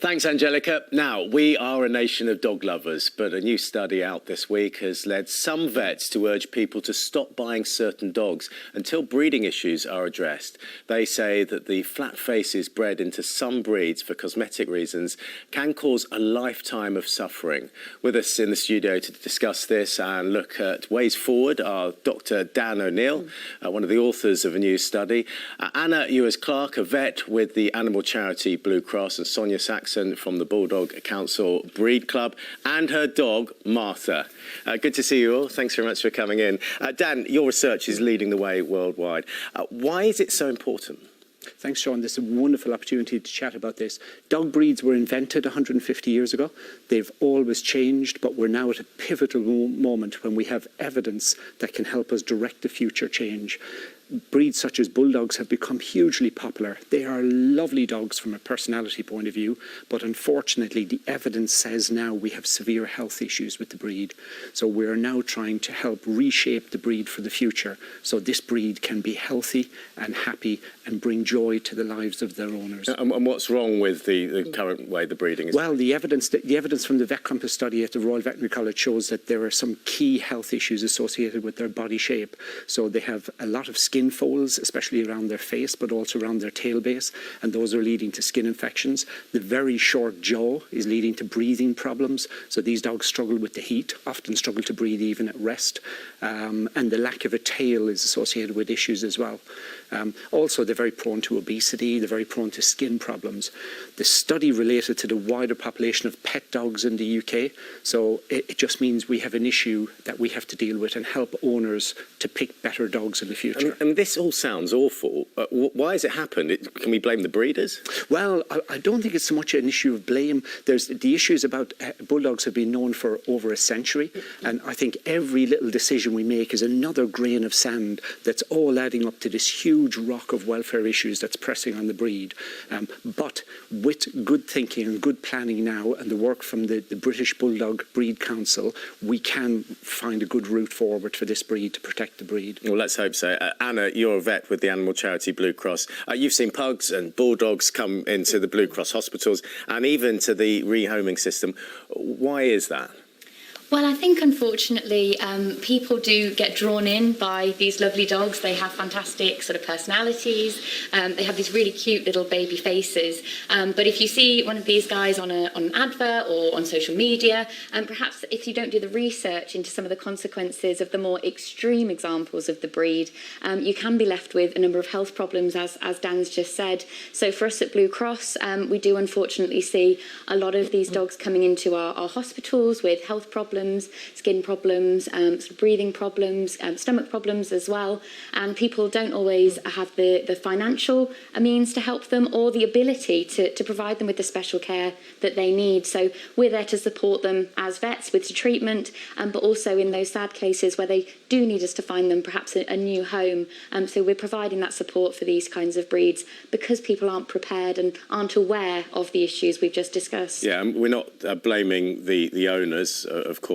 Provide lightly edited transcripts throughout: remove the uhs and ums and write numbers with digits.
Thanks, Angelica. Now, we are a nation of dog lovers, but a new study out this week has led some vets to urge people to stop buying certain dogs until breeding issues are addressed. They say that the flat faces bred into some breeds for cosmetic reasons can cause a lifetime of suffering. With us in the studio to discuss this and look at ways forward are Dr. Dan O'Neill, one of the authors of a new study, Anna Ewers-Clark, a vet with the animal charity Blue Cross, and Sonia Saxon from the Bulldog Council Breed Club, and her dog, Martha. Good to see you all. Thanks very much for coming in. Dan, your research is leading the way worldwide. Why is it so important? Thanks, Sean. This is a wonderful opportunity to chat about this. Dog breeds were invented 150 years ago. They've always changed, but we're now at a pivotal moment when we have evidence that can help us direct the future change. Breeds such as Bulldogs have become hugely popular. They are lovely dogs from a personality point of view, but unfortunately the evidence says now we have severe health issues with the breed. So we're now trying to help reshape the breed for the future so this breed can be healthy and happy and bring joy to the lives of their owners. And what's wrong with the current way the breeding is? Well, the evidence from the Vet Compass study at the Royal Veterinary College shows that there are some key health issues associated with their body shape. So they have a lot of skin folds, especially around their face, but also around their tail base, and those are leading to skin infections. The very short jaw is leading to breathing problems, so these dogs struggle with the heat, often struggle to breathe even at rest, and the lack of a tail is associated with issues as well. Also, they're very prone to obesity, they're very prone to skin problems. The study related to the wider population of pet dogs in the UK, so it just means we have an issue that we have to deal with and help owners to pick better dogs in the future. And this all sounds awful. Why has it happened? Can we blame the breeders? Well, I don't think it's so much an issue of blame. There's the issues about Bulldogs have been known for over a century, and I think every little decision we make is another grain of sand that's all adding up to this huge rock of welfare issues that's pressing on the breed. But with good thinking and good planning now and the work from the British Bulldog Breed Council, we can find a good route forward for this breed to protect the breed. Well, let's hope so. Anna, you're a vet with the animal charity Blue Cross. You've seen pugs and bulldogs come into the Blue Cross hospitals and even to the rehoming system. Why is that? Well, I think, unfortunately, people do get drawn in by these lovely dogs. They have fantastic sort of personalities. They have these really cute little baby faces. But if you see one of these guys on an advert or on social media, and perhaps if you don't do the research into some of the consequences of the more extreme examples of the breed, you can be left with a number of health problems, as Dan's just said. So for us at Blue Cross, we do unfortunately see a lot of these dogs coming into our hospitals with health problems, skin problems, sort of breathing problems, stomach problems as well. And people don't always have the financial means to help them or the ability to provide them with the special care that they need. So we're there to support them as vets with the treatment, but also in those sad cases where they do need us to find them perhaps a new home. So we're providing that support for these kinds of breeds because people aren't prepared and aren't aware of the issues we've just discussed. Yeah, we're not blaming the owners, of course.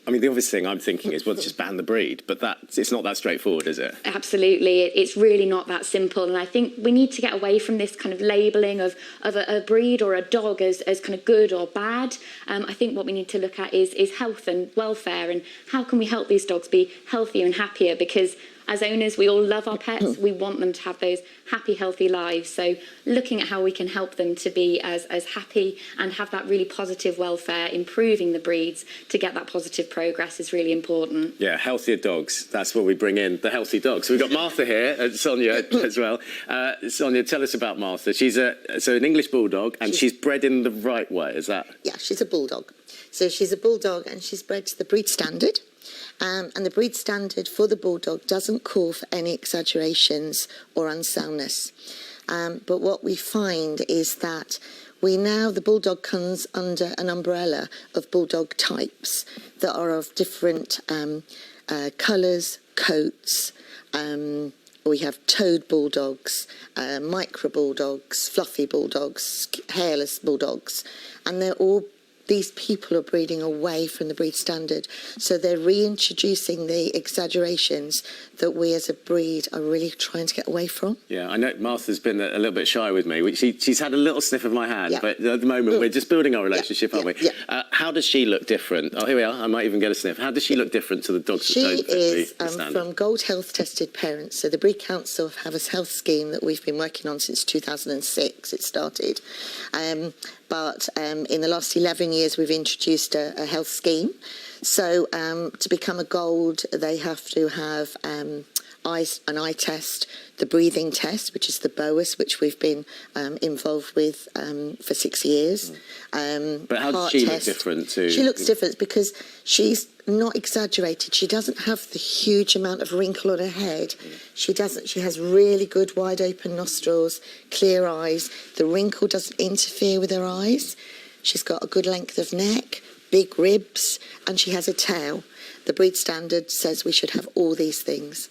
I mean, the obvious thing I'm thinking is, well, just ban the breed, but it's not that straightforward, is it? Absolutely. It's really not that simple. And I think we need to get away from this kind of labelling of a breed or a dog as kind of good or bad. I think what we need to look at is health and welfare and how can we help these dogs be healthier and happier, because as owners, we all love our pets. We want them to have those happy, healthy lives. So looking at how we can help them to be as happy and have that really positive welfare, improving the breeds to get that positive progress is really important. Yeah, healthier dogs. That's what we bring in, the healthy dogs. So we've got Martha here, and Sonia as well. Sonia, tell us about Martha. She's an English Bulldog, and she's bred in the right way, is that? Yeah, she's a Bulldog. So she's a Bulldog, and she's bred to the breed standard. And the breed standard for the Bulldog doesn't call for any exaggerations or unsoundness. But what we find is that the Bulldog comes under an umbrella of Bulldog types that are of different colours, coats. We have toed Bulldogs, micro Bulldogs, fluffy Bulldogs, hairless Bulldogs, and they're all these people are breeding away from the breed standard. So they're reintroducing the exaggerations that we as a breed are really trying to get away from. Yeah, I know Martha's been a little bit shy with me. She's had a little sniff of my hand, but at the moment we're just building our relationship, aren't we? Yeah. How does she look different? Oh, here we are. I might even get a sniff. How does she look different to the dogs that She don't fit is the standard? from Gold Health tested parents. So the Breed Council have a health scheme that we've been working on since 2006. It started. But in the last 11 years, we've introduced a health scheme. So to become a gold, they have to have an eye test, the breathing test, which is the BOAS, which we've been involved with for 6 years. But how does she look different to... She looks different because she's not exaggerated. She doesn't have the huge amount of wrinkle on her head. She doesn't. She has really good wide open nostrils, clear eyes. The wrinkle doesn't interfere with her eyes. She's got a good length of neck, big ribs, and she has a tail. The breed standard says we should have all these things.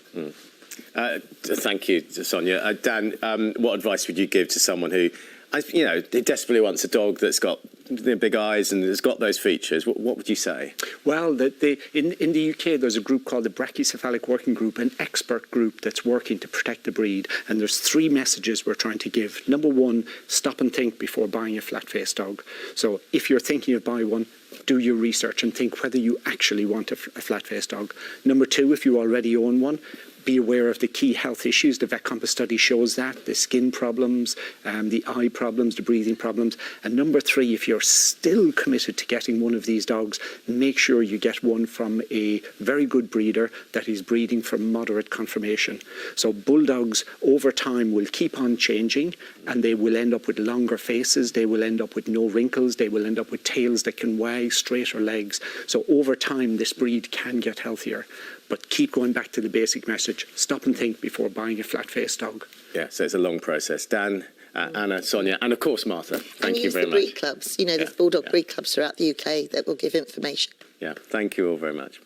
Thank you, Sonia. Dan, what advice would you give to someone who, desperately wants a dog that's got big eyes and has got those features? What would you say? Well, in the UK, there's a group called the Brachycephalic Working Group, an expert group that's working to protect the breed. And there's 3 messages we're trying to give. Number 1, stop and think before buying a flat-faced dog. So if you're thinking of buying one, do your research and think whether you actually want a flat-faced dog. Number 2, if you already own one, be aware of the key health issues. The Vet Compass study shows that, the skin problems, the eye problems, the breathing problems. And number 3, if you're still committed to getting one of these dogs, make sure you get one from a very good breeder that is breeding for moderate conformation. So bulldogs over time will keep on changing and they will end up with longer faces, they will end up with no wrinkles, they will end up with tails that can wag, straighter legs. So over time this breed can get healthier. But keep going back to the basic message. Stop and think before buying a flat-faced dog. Yeah, so it's a long process. Dan, Anna, Sonia, and of course Martha. Thank you very much. And use the breed clubs. There's bulldog breed clubs throughout the UK that will give information. Yeah, thank you all very much.